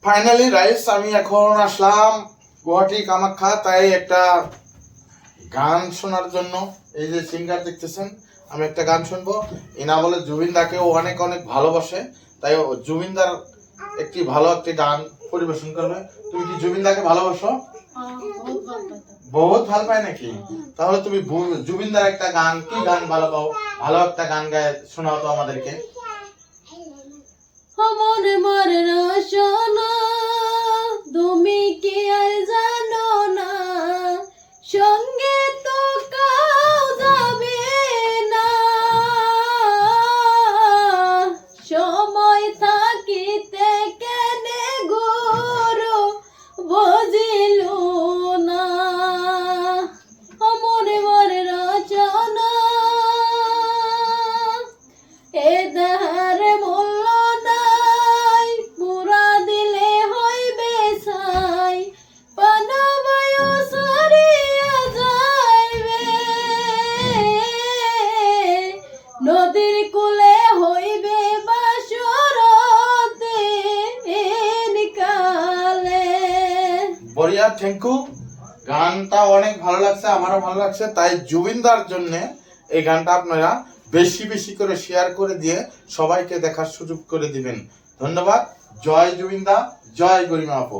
Finally rice আমি এখন আসলাম গুয়াহাটি কামাখ্যা, তাই একটা গান শোনার জন্য। এই যে সিঙ্গার দেখতেছেন, আমি একটা গান শুনবো। ইনা বলে জুবিন দাকেও অনেক অনেক ভালোবাসে, তাই জুবিন দার একটি গান পরিবেশন করবে। তুমি কি জুবিন দাকে ভালোবাসো? বহুত ভালো পায় নাকি? তাহলে তুমি জুবিন দার একটা গান, কি গান ভালো পাও? ভালো একটা গান গায়ে শোনাও তো আমাদেরকে। মনে মরে রসনা তুমি কি আর জানো না, সঙ্গে তো কাউ যাবে না, সময় থাকিতে কেনে গুরু বুঝিল না। মনে মরে রচনা এ দেহার মূল্য নাই, পুরা দিলে হইবে ছাই, প্রাণবায়ু সরিয়া যাইবে, নদীর কূলে হইবে বাসরতে কালে। বড়িয়া, থ্যাংক ইউ। গানটা অনেক ভালো লাগছে, আমারও ভালো লাগছে। তাই জুবিনদার জন্য এই গানটা আপনারা বেশি বেশি করে শেয়ার করে দিয়ে সবাইকে দেখার সুযোগ করে দিবেন। ধন্যবাদ। জয় জুবিনদা, জয় গরিমা আপু।